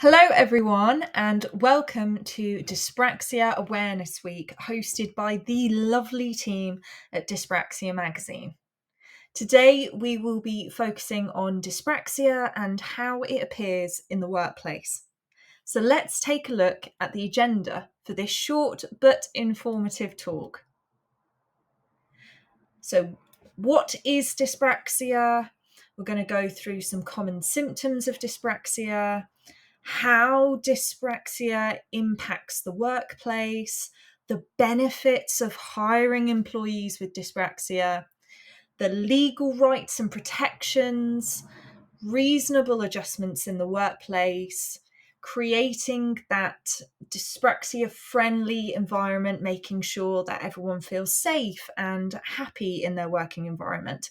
Hello, everyone, and welcome to Dyspraxia Awareness Week, hosted by the lovely team at Dyspraxia Magazine. Today, we will be focusing on dyspraxia and how it appears in the workplace. So let's take a look at the agenda for this short but informative talk. So, what is dyspraxia? We're going to go through some common symptoms of dyspraxia, how dyspraxia impacts the workplace, the benefits of hiring employees with dyspraxia, the legal rights and protections, reasonable adjustments in the workplace, creating that dyspraxia friendly environment, making sure that everyone feels safe and happy in their working environment.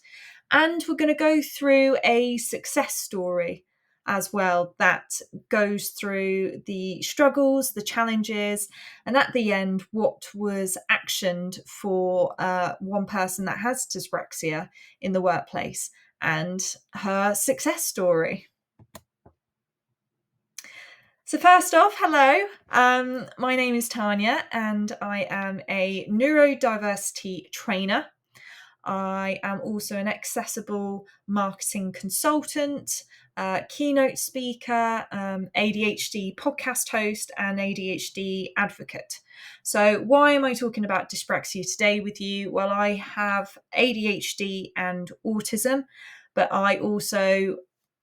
And we're going to go through a success story as well that goes through the struggles, the challenges, and at the end, what was actioned for one person that has dyspraxia in the workplace and her success story. So first off, hello, my name is Tania and I am a neurodiversity trainer. I am also an accessible marketing consultant, keynote speaker, ADHD podcast host, and ADHD advocate. So why am I talking about dyspraxia today with you? Well, I have ADHD and autism, but I also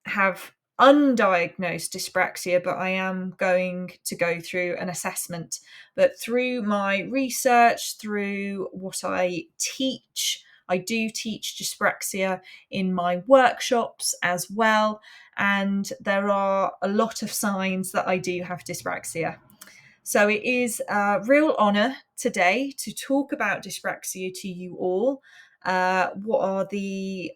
have undiagnosed dyspraxia, but I am going to go through an assessment. But through my research, through what I teach, I do teach dyspraxia in my workshops as well, and there are a lot of signs that I do have dyspraxia. So it is a real honour today to talk about dyspraxia to you all. What are the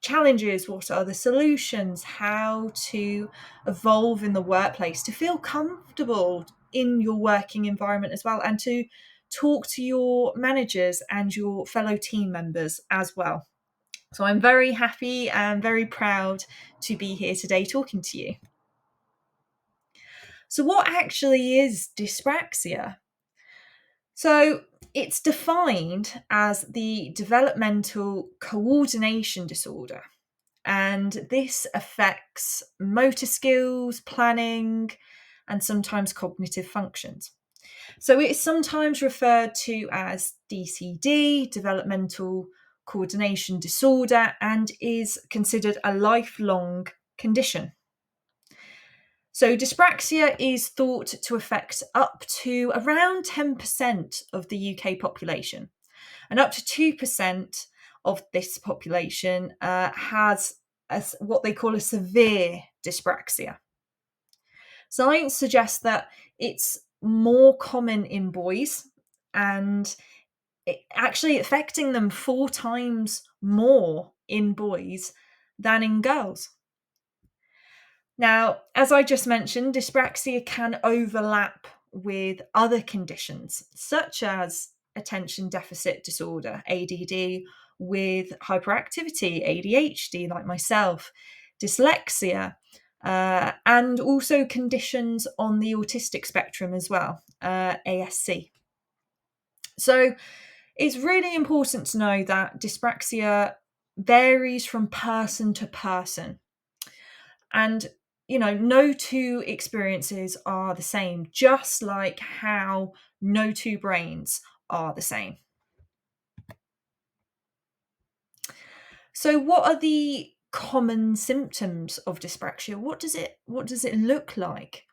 challenges? What are the solutions? How to evolve in the workplace to feel comfortable in your working environment as well, and to talk to your managers and your fellow team members as well. So I'm very happy and very proud to be here today talking to you. So what actually is dyspraxia? So it's defined as the developmental coordination disorder, and this affects motor skills, planning, and sometimes cognitive functions. So it is sometimes referred to as DCD, developmental coordination disorder, and is considered a lifelong condition. So dyspraxia is thought to affect up to around 10% of the UK population, and up to 2% of this population has what they call a severe dyspraxia. Science suggests that it's more common in boys, and it actually affecting them 4 times more in boys than in girls. Now, as I just mentioned, dyspraxia can overlap with other conditions, such as attention deficit disorder, ADD, with hyperactivity, ADHD, like myself, dyslexia, and also conditions on the autistic spectrum as well, ASC. So it's really important to know that dyspraxia varies from person to person. And no two experiences are the same, just like how no two brains are the same. So what are the common symptoms of dyspraxia? What does it look like?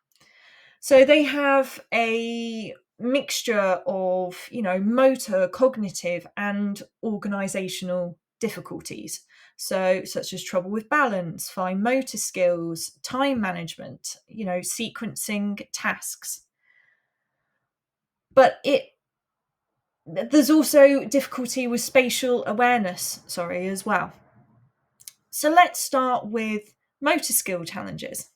So they have a mixture of, motor, cognitive, and organizational difficulties. So, such as trouble with balance, fine motor skills, time management, sequencing tasks. But there's also difficulty with spatial awareness, as well. So let's start with motor skill challenges.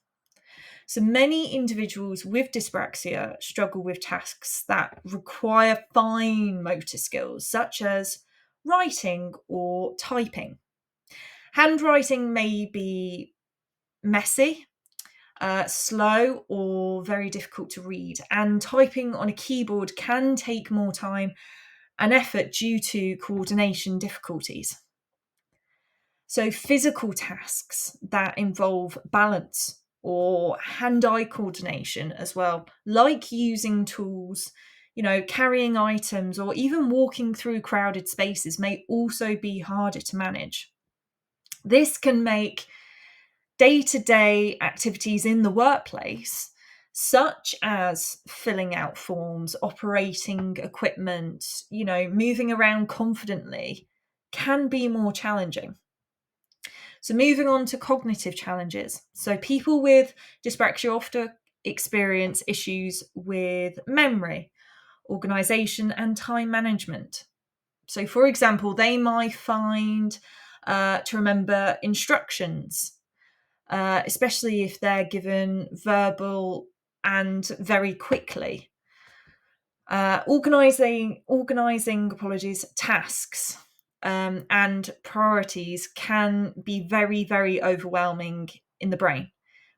So many individuals with dyspraxia struggle with tasks that require fine motor skills, such as writing or typing. Handwriting may be messy, slow or very difficult to read, and typing on a keyboard can take more time and effort due to coordination difficulties. So physical tasks that involve balance or hand-eye coordination as well, like using tools, carrying items, or even walking through crowded spaces, may also be harder to manage. This can make day-to-day activities in the workplace, such as filling out forms, operating equipment, moving around confidently, can be more challenging. So moving on to cognitive challenges. So people with dyspraxia often experience issues with memory, organisation, and time management. So, for example, they might find to remember instructions, especially if they're given verbal and very quickly. Organising tasks and priorities can be very, very overwhelming in the brain,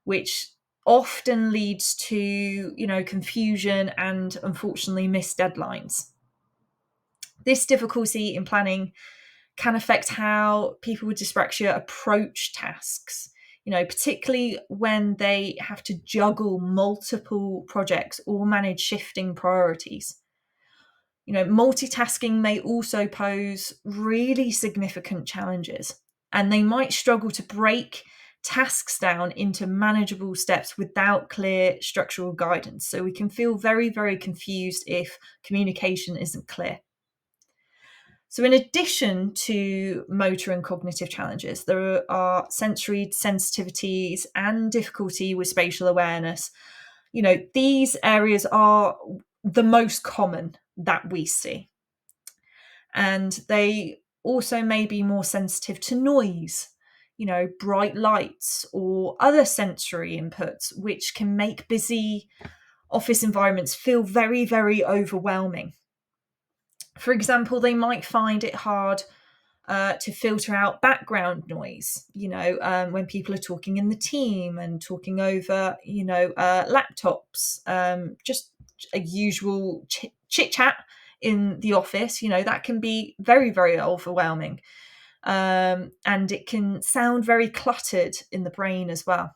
which often leads to, confusion and unfortunately missed deadlines. This difficulty in planning can affect how people with dyspraxia approach tasks, particularly when they have to juggle multiple projects or manage shifting priorities. Multitasking may also pose really significant challenges, and they might struggle to break tasks down into manageable steps without clear structural guidance. So we can feel very, very confused if communication isn't clear. So, in addition to motor and cognitive challenges, there are sensory sensitivities and difficulty with spatial awareness. These areas are the most common that we see. And they also may be more sensitive to noise, bright lights or other sensory inputs, which can make busy office environments feel very, very overwhelming. For example, they might find it hard to filter out background noise, when people are talking in the team and talking over, laptops, just a usual chit chat in the office, that can be very, very overwhelming. And it can sound very cluttered in the brain as well.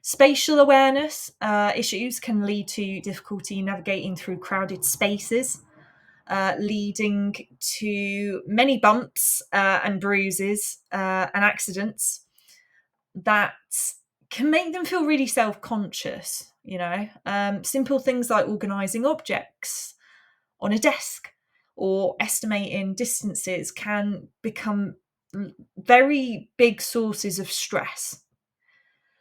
Spatial awareness issues can lead to difficulty navigating through crowded spaces, leading to many bumps and bruises and accidents that can make them feel really self-conscious. Simple things like organising objects on a desk or estimating distances can become very big sources of stress.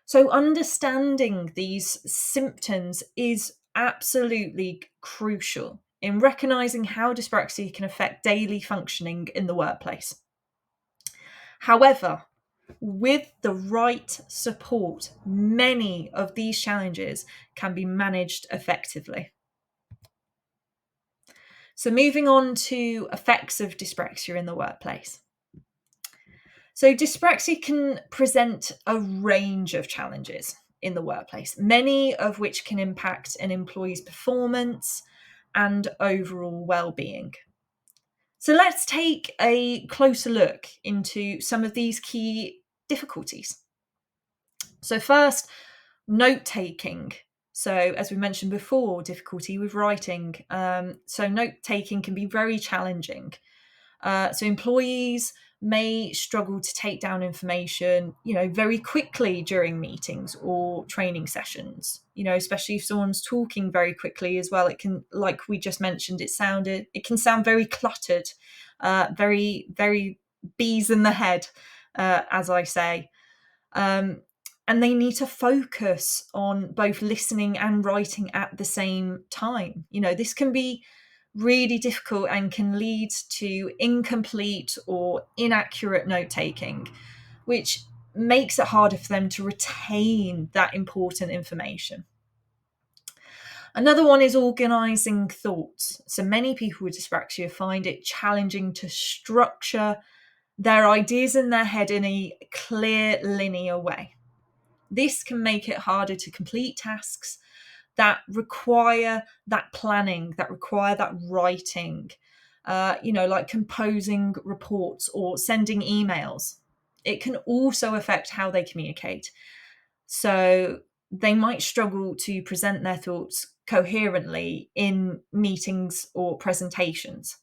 So understanding these symptoms is absolutely crucial in recognizing how dyspraxia can affect daily functioning in the workplace. However, with the right support, many of these challenges can be managed effectively. So moving on to effects of dyspraxia in the workplace. So dyspraxia can present a range of challenges in the workplace, many of which can impact an employee's performance and overall well-being. So let's take a closer look into some of these key difficulties. So first, note-taking. So as we mentioned before, difficulty with writing. So note-taking can be very challenging. So employees may struggle to take down information, very quickly during meetings or training sessions, especially if someone's talking very quickly as well. It can, like we just mentioned, it can sound very cluttered, very, very bees in the head, as I say. And they need to focus on both listening and writing at the same time. This can be really difficult and can lead to incomplete or inaccurate note taking, which makes it harder for them to retain that important information. Another one is organising thoughts. So many people with dyspraxia find it challenging to structure their ideas in their head in a clear, linear way. This can make it harder to complete tasks that require that planning, that require that writing, like composing reports or sending emails. It can also affect how they communicate. So they might struggle to present their thoughts coherently in meetings or presentations.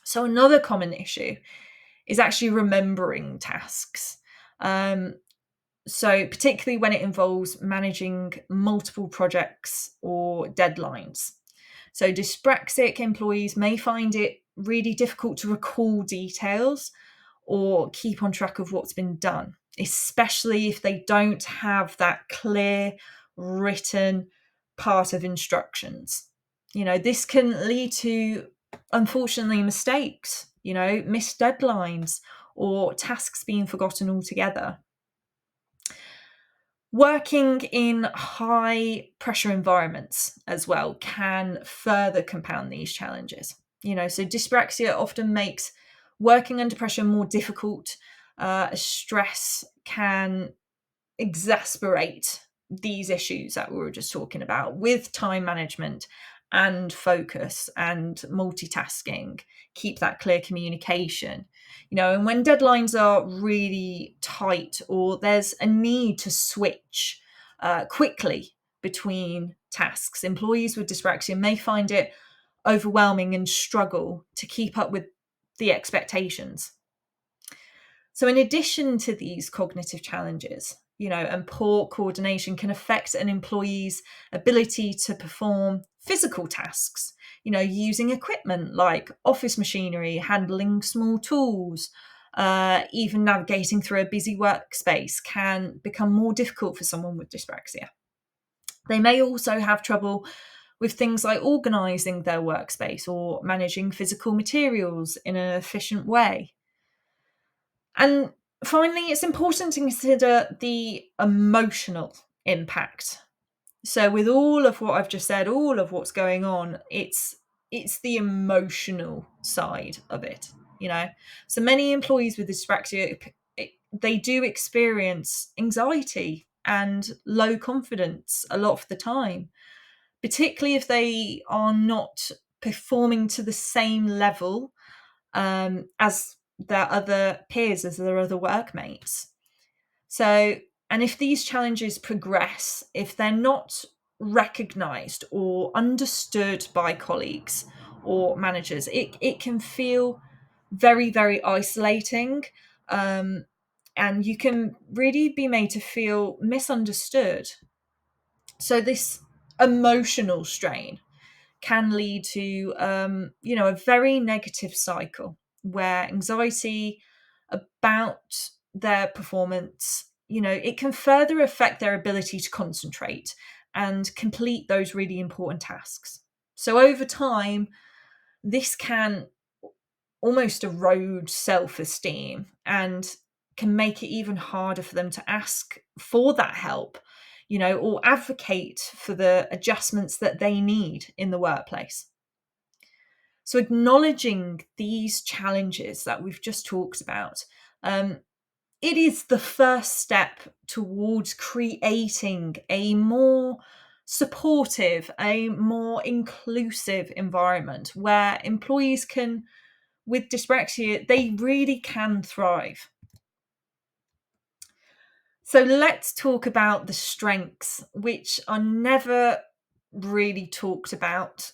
So another common issue is actually remembering tasks. So particularly when it involves managing multiple projects or deadlines. So dyspraxic employees may find it really difficult to recall details or keep on track of what's been done, especially if they don't have that clear written part of instructions. This can lead to, unfortunately, mistakes, missed deadlines, or tasks being forgotten altogether. Working in high pressure environments as well can further compound these challenges. So dyspraxia often makes working under pressure more difficult. Stress can exacerbate these issues that we were just talking about with time management and focus and multitasking, keep that clear communication. And when deadlines are really tight or there's a need to switch quickly between tasks, employees with dyspraxia may find it overwhelming and struggle to keep up with the expectations. So in addition to these cognitive challenges, and poor coordination can affect an employee's ability to perform physical tasks, using equipment like office machinery, handling small tools, even navigating through a busy workspace can become more difficult for someone with dyspraxia. They may also have trouble with things like organising their workspace or managing physical materials in an efficient way. And finally, it's important to consider the emotional impact. So with all of what I've just said, all of what's going on, it's the emotional side of it, So many employees with dyspraxia, they do experience anxiety and low confidence a lot of the time, particularly if they are not performing to the same level as their other peers, as their other workmates. So, and if these challenges progress, if they're not recognized or understood by colleagues or managers, it can feel very, very isolating. And you can really be made to feel misunderstood. So, this emotional strain can lead to, a very negative cycle where anxiety about their performance, it can further affect their ability to concentrate and complete those really important tasks. So over time, this can almost erode self-esteem and can make it even harder for them to ask for that help, or advocate for the adjustments that they need in the workplace. So acknowledging these challenges that we've just talked about, it is the first step towards creating a more supportive, a more inclusive environment where employees can, with dyspraxia, they really can thrive. So let's talk about the strengths, which are never really talked about.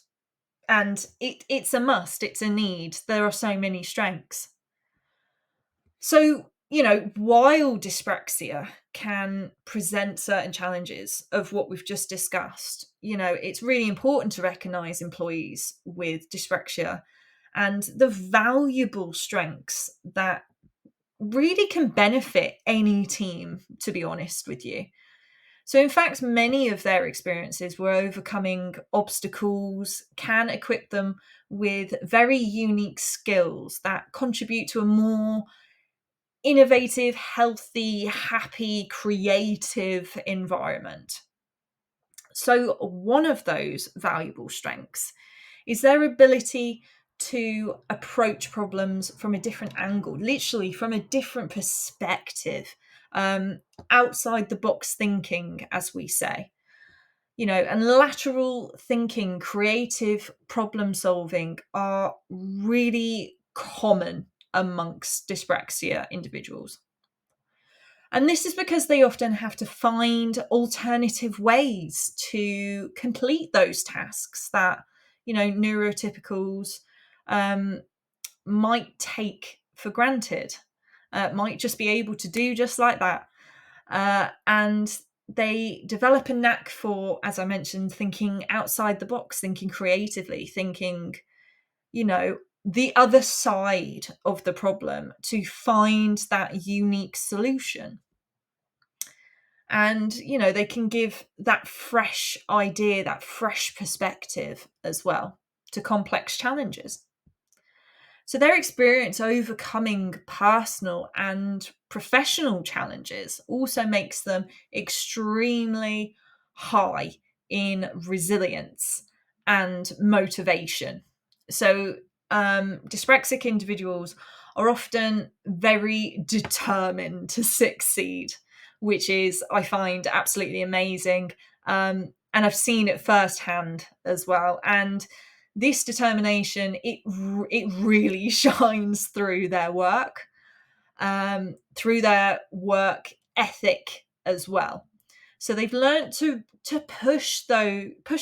And it's a must, it's a need. There are so many strengths. So, while dyspraxia can present certain challenges of what we've just discussed, it's really important to recognise employees with dyspraxia and the valuable strengths that really can benefit any team, to be honest with you. So, in fact, many of their experiences were overcoming obstacles, can equip them with very unique skills that contribute to a more innovative, healthy, happy, creative environment. So, one of those valuable strengths is their ability to approach problems from a different angle, literally from a different perspective, outside the box thinking, as we say. And lateral thinking, creative problem solving are really common amongst dyspraxia individuals. And this is because they often have to find alternative ways to complete those tasks that, neurotypicals might take for granted, might just be able to do just like that. And they develop a knack for, as I mentioned, thinking outside the box, thinking creatively, thinking, the other side of the problem to find that unique solution. And, they can give that fresh idea, that fresh perspective as well to complex challenges. So their experience overcoming personal and professional challenges also makes them extremely high in resilience and motivation. So dyspraxic individuals are often very determined to succeed, which is, I find, absolutely amazing. And I've seen it firsthand as well. And this determination, it really shines through their work, through their work ethic as well. So they've learned to push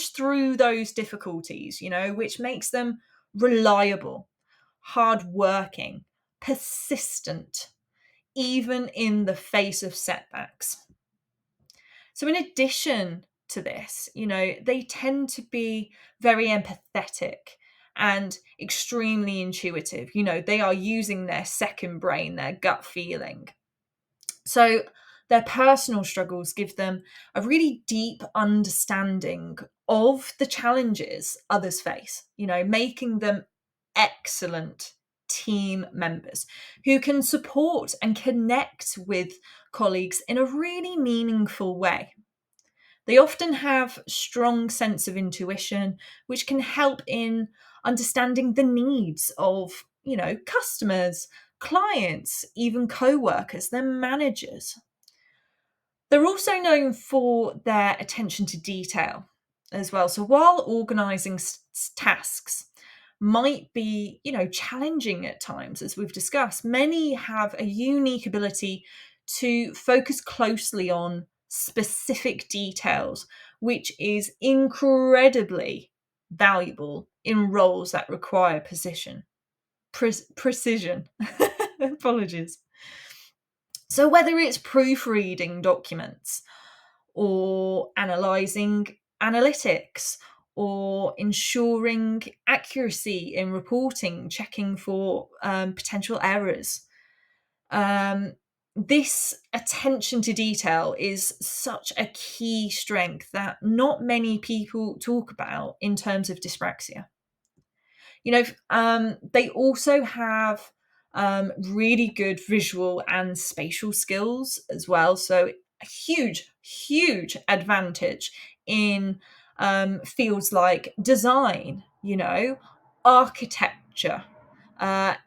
through those difficulties, which makes them reliable, hardworking, persistent, even in the face of setbacks. So in addition to this, they tend to be very empathetic and extremely intuitive. They are using their second brain, their gut feeling. So their personal struggles give them a really deep understanding of the challenges others face, making them excellent team members who can support and connect with colleagues in a really meaningful way. They often have strong sense of intuition, which can help in understanding the needs of, customers, clients, even co-workers, their managers. They're also known for their attention to detail as well. So while organizing tasks might be, challenging at times, as we've discussed, many have a unique ability to focus closely on specific details, which is incredibly valuable in roles that require precision. Apologies. So whether it's proofreading documents or analysing analytics or ensuring accuracy in reporting, checking for potential errors, this attention to detail is such a key strength that not many people talk about in terms of dyspraxia. They also have really good visual and spatial skills as well. So a huge advantage in fields like design, architecture,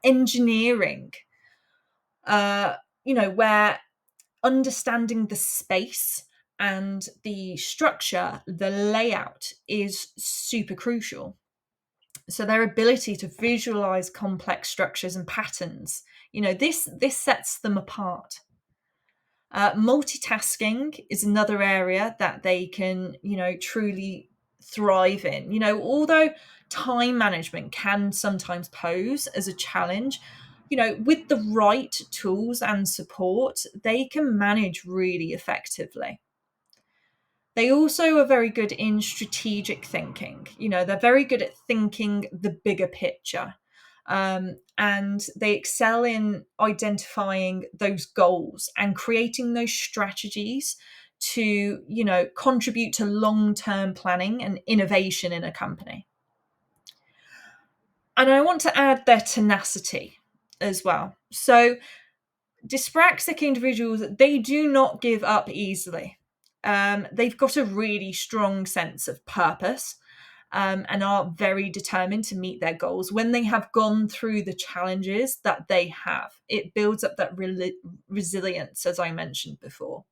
engineering, where understanding the space and the structure, the layout is super crucial. So their ability to visualize complex structures and patterns, this sets them apart. Multitasking is another area that they can, truly thrive in. Although time management can sometimes pose as a challenge, with the right tools and support, they can manage really effectively. They also are very good in strategic thinking. They're very good at thinking the bigger picture. And they excel in identifying those goals and creating those strategies to, contribute to long-term planning and innovation in a company. And I want to add their tenacity as well. So dyspraxic individuals, they do not give up easily. They've got a really strong sense of purpose and are very determined to meet their goals, when they have gone through the challenges that they have, it builds up that resilience, as I mentioned before.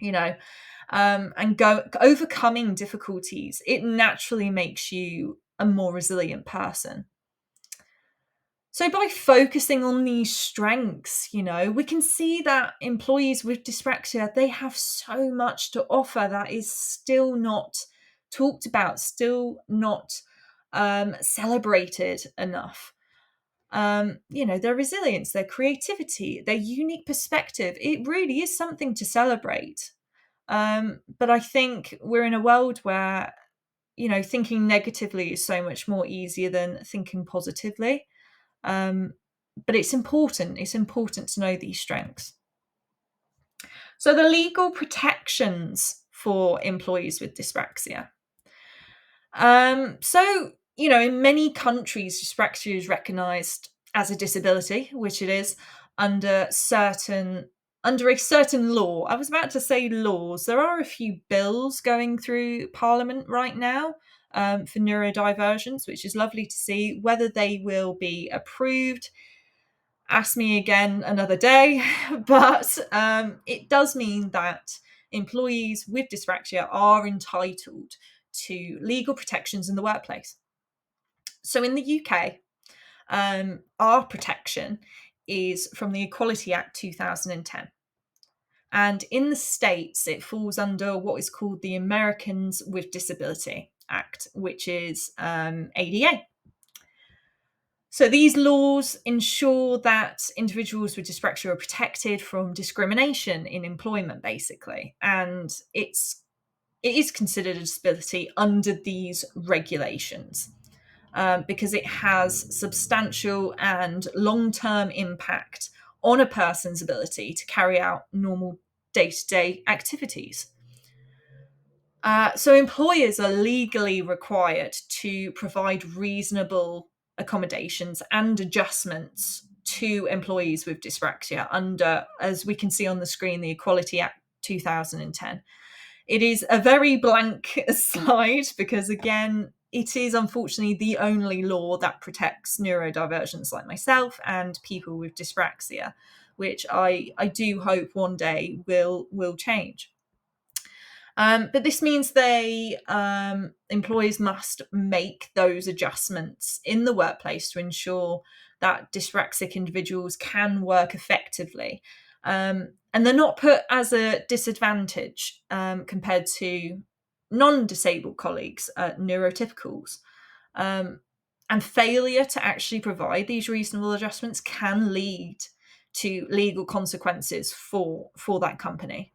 And overcoming difficulties, it naturally makes you a more resilient person. So by focusing on these strengths, we can see that employees with dyspraxia, they have so much to offer that is still not talked about, still not celebrated enough. Their resilience, their creativity, their unique perspective, it really is something to celebrate. But I think we're in a world where, thinking negatively is so much more easier than thinking positively. But it's important. It's important to know these strengths. So the legal protections for employees with dyspraxia. In many countries, dyspraxia is recognised as a disability, which it is under a certain law. I was about to say laws. There are a few bills going through Parliament right now for neurodivergence, which is lovely to see. Whether they will be approved, ask me again another day. But it does mean that employees with dyspraxia are entitled to legal protections in the workplace. So in the UK, our protection is from the Equality Act 2010. And in the States, it falls under what is called the Americans with Disability Act, which is ADA. So these laws ensure that individuals with dyspraxia are protected from discrimination in employment, basically. And it is considered a disability under these regulations because it has substantial and long-term impact on a person's ability to carry out normal day-to-day activities. So employers are legally required to provide reasonable accommodations and adjustments to employees with dyspraxia under, as we can see on the screen, the Equality Act 2010. It is a very blank slide because, again, it is unfortunately the only law that protects neurodivergents like myself and people with dyspraxia, which I do hope one day will change. But this means employers must make those adjustments in the workplace to ensure that dyspraxic individuals can work effectively. And they're not put as a disadvantage compared to non-disabled colleagues, neurotypicals. And failure to actually provide these reasonable adjustments can lead to legal consequences for that company.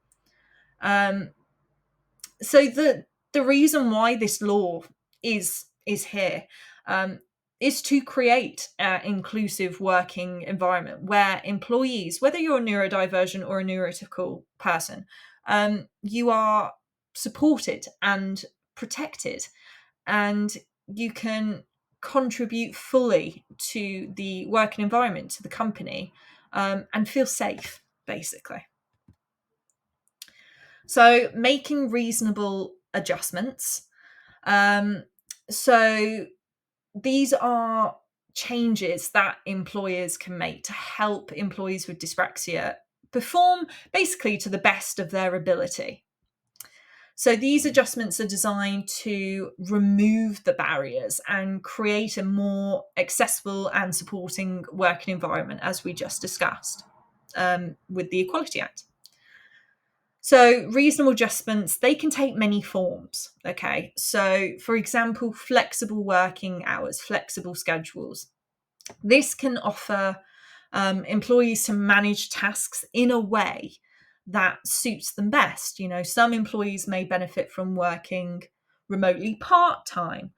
So the reason why this law is here is to create an inclusive working environment where employees, whether you're a neurodivergent or a neurotypical person, you are supported and protected, and you can contribute fully to the working environment, to the company, and feel safe, basically. So making reasonable adjustments. So these are changes that employers can make to help employees with dyspraxia perform basically to the best of their ability. So these adjustments are designed to remove the barriers and create a more accessible and supporting working environment, as we just discussed with the Equality Act. So reasonable adjustments, they can take many forms, okay? So, for example, flexible working hours, flexible schedules. This can offer employees to manage tasks in a way that suits them best. Some employees may benefit from working remotely part-time,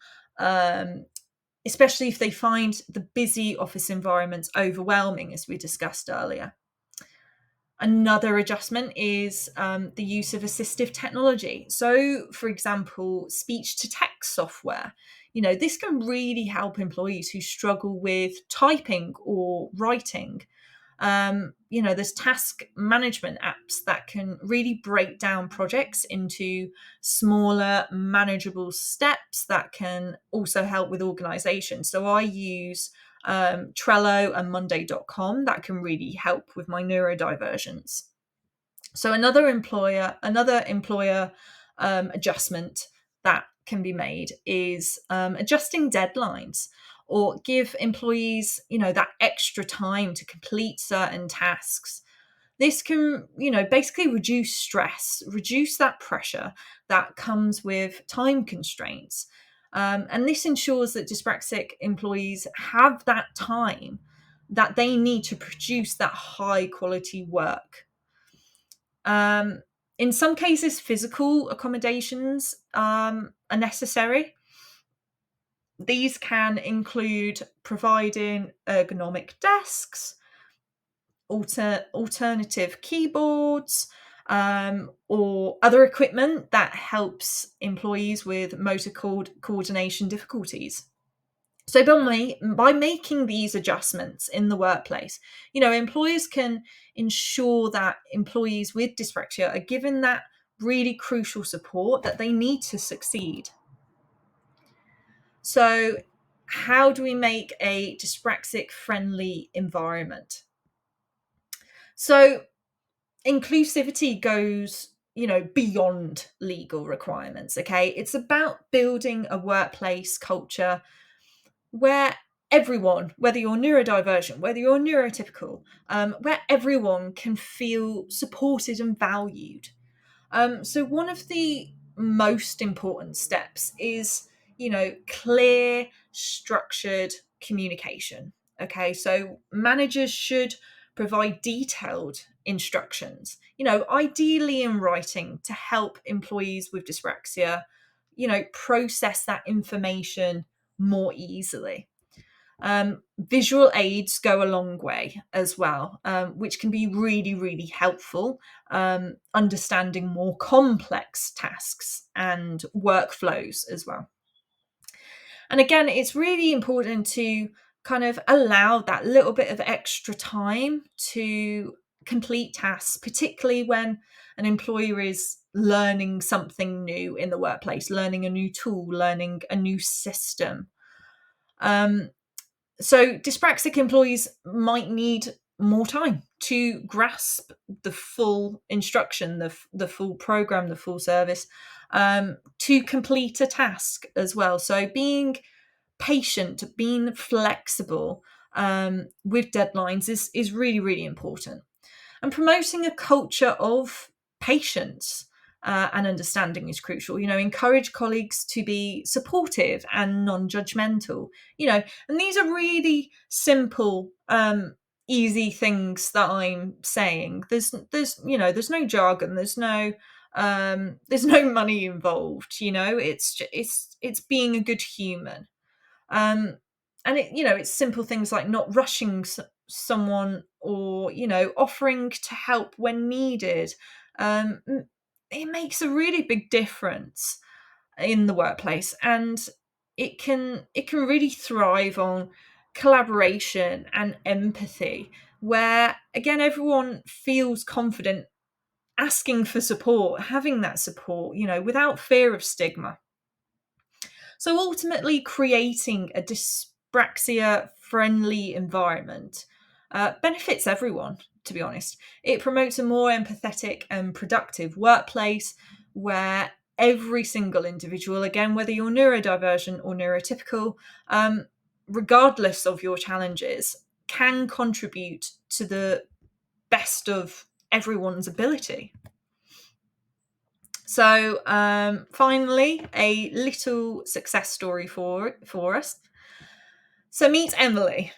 especially if they find the busy office environments overwhelming, as we discussed earlier. Another adjustment is the use of assistive technology. So, for example, speech-to-text software. This can really help employees who struggle with typing or writing. There's task management apps that can really break down projects into smaller, manageable steps that can also help with organization. So I use Trello and Monday.com that can really help with my neurodivergence. So another employer adjustment that can be made is adjusting deadlines, or give employees, that extra time to complete certain tasks. This can, basically reduce stress, reduce that pressure that comes with time constraints. And this ensures that dyspraxic employees have that time that they need to produce that high quality work. In some cases, physical accommodations are necessary. These can include providing ergonomic desks, alternative keyboards, or other equipment that helps employees with motor coordination difficulties. So by making these adjustments in the workplace, employers can ensure that employees with dyspraxia are given that really crucial support that they need to succeed. So how do we make a dyspraxic friendly environment? So inclusivity goes, beyond legal requirements, okay? It's about building a workplace culture where everyone, whether you're neurodivergent, whether you're neurotypical, where everyone can feel supported and valued. So one of the most important steps is, clear, structured communication. Okay, so managers should provide detailed instructions, ideally in writing, to help employees with dyspraxia, process that information more easily. Visual aids go a long way as well, which can be really, really helpful, understanding more complex tasks and workflows as well. And again, it's really important to kind of allow that little bit of extra time to complete tasks, particularly when an employer is learning something new in the workplace, learning a new tool, learning a new system. So dyspraxic employees might need more time to grasp the full instruction, the full program, the full service, to complete a task as well. So being patient, being flexible with deadlines is really, really important. And promoting a culture of patience and understanding is crucial. Encourage colleagues to be supportive and non-judgmental. And these are really simple, easy things that I'm saying. There's no jargon. There's no money involved. It's being a good human. And it's simple things like not rushing someone, or offering to help when needed. It makes a really big difference in the workplace, and it can really thrive on collaboration and empathy, where again everyone feels confident asking for support, having that support, without fear of stigma. So ultimately, creating a dyspraxia friendly environment benefits everyone, to be honest. It promotes a more empathetic and productive workplace where every single individual, again, whether you're neurodivergent or neurotypical, regardless of your challenges, can contribute to the best of everyone's ability. So finally, a little success story for us. So meet Emily.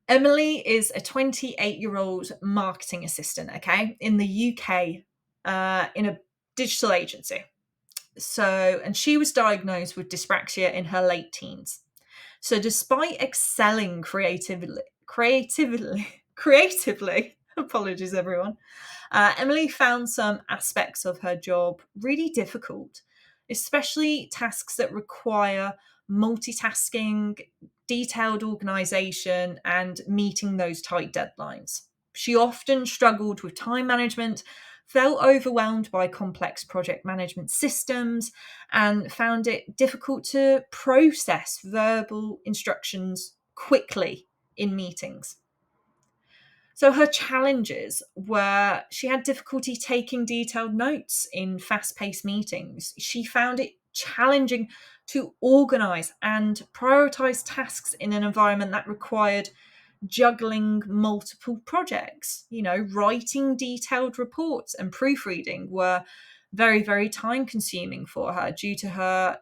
Emily is a 28-year-old marketing assistant, okay, in the UK, in a digital agency. And she was diagnosed with dyspraxia in her late teens. So despite excelling creatively, apologies everyone, Emily found some aspects of her job really difficult, especially tasks that require multitasking, detailed organisation and meeting those tight deadlines. She often struggled with time management, felt overwhelmed by complex project management systems, and found it difficult to process verbal instructions quickly in meetings. So her challenges were she had difficulty taking detailed notes in fast-paced meetings. She found it challenging to organize and prioritize tasks in an environment that required juggling multiple projects. Writing detailed reports and proofreading were very, very time consuming for her due to her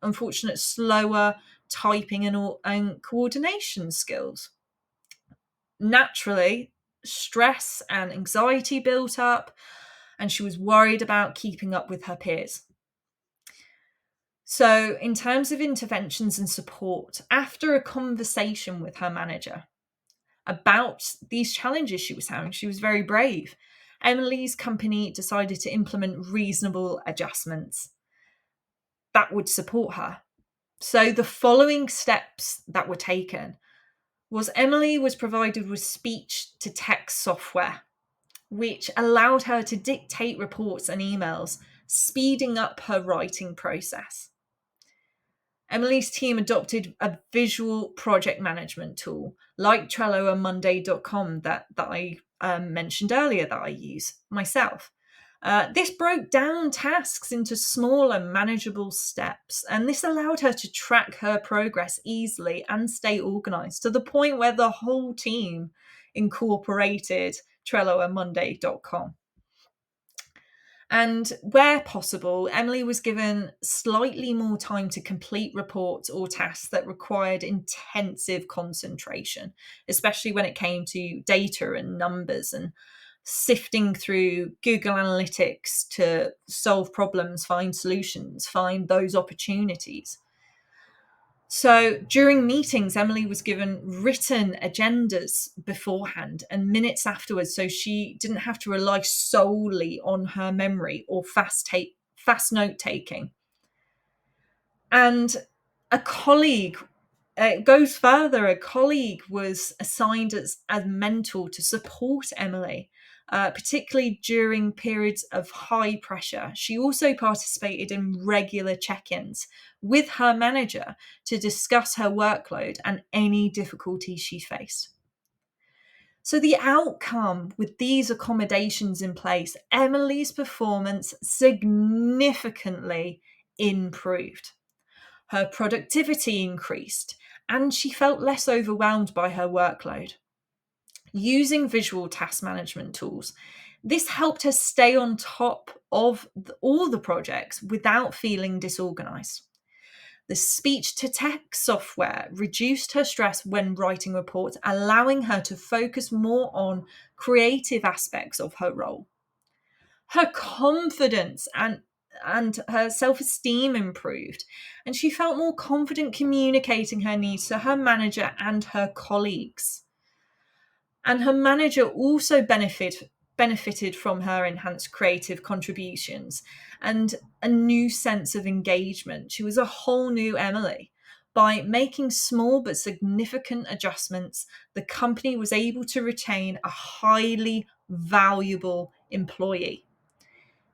unfortunate slower typing and coordination skills. Naturally, stress and anxiety built up, and she was worried about keeping up with her peers. So, in terms of interventions and support, after a conversation with her manager about these challenges she was having, she was very brave. Emily's company decided to implement reasonable adjustments that would support her. So, the following steps that were taken was Emily was provided with speech to text software, which allowed her to dictate reports and emails, speeding up her writing process. Emily's team adopted a visual project management tool like Trello and Monday.com that I mentioned earlier that I use myself. This broke down tasks into smaller, manageable steps, and this allowed her to track her progress easily and stay organized to the point where the whole team incorporated Trello and Monday.com. And where possible, Emily was given slightly more time to complete reports or tasks that required intensive concentration, especially when it came to data and numbers and sifting through Google Analytics to solve problems, find solutions, find those opportunities. So during meetings, Emily was given written agendas beforehand and minutes afterwards, so she didn't have to rely solely on her memory or fast note taking. And a colleague, it goes further, a colleague was assigned as mentor to support Emily, particularly during periods of high pressure. She also participated in regular check-ins with her manager to discuss her workload and any difficulties she faced. So the outcome with these accommodations in place, Emily's performance significantly improved. Her productivity increased, and she felt less overwhelmed by her workload. Using visual task management tools, this helped her stay on top of all the projects without feeling disorganized. The speech to text software reduced her stress when writing reports, allowing her to focus more on creative aspects of her role. Her confidence and her self-esteem improved, and she felt more confident communicating her needs to her manager and her colleagues. And her manager also benefited from her enhanced creative contributions and a new sense of engagement. She was a whole new Emily. By making small but significant adjustments, the company was able to retain a highly valuable employee,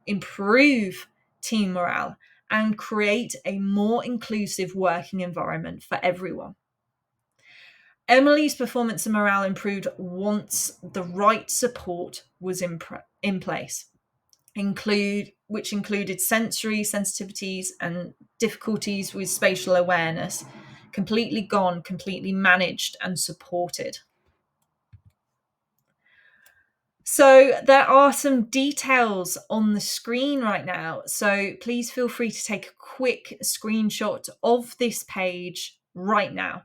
improve team morale, and create a more inclusive working environment for everyone. Emily's performance and morale improved once the right support was in place, which included sensory sensitivities and difficulties with spatial awareness, completely gone, completely managed and supported. So there are some details on the screen right now. So please feel free to take a quick screenshot of this page right now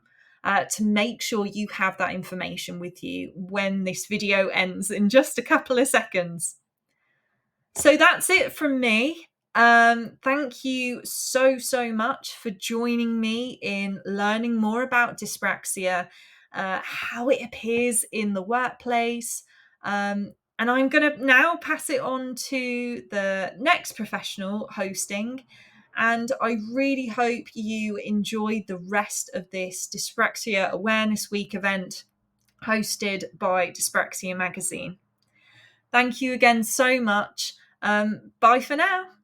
to make sure you have that information with you when this video ends in just a couple of seconds. So that's it from me. Thank you so much for joining me in learning more about dyspraxia, how it appears in the workplace. And I'm going to now pass it on to the next professional hosting, And I really hope you enjoyed the rest of this Dyspraxia Awareness Week event hosted by Dyspraxia Magazine. Thank you again so much. Bye for now.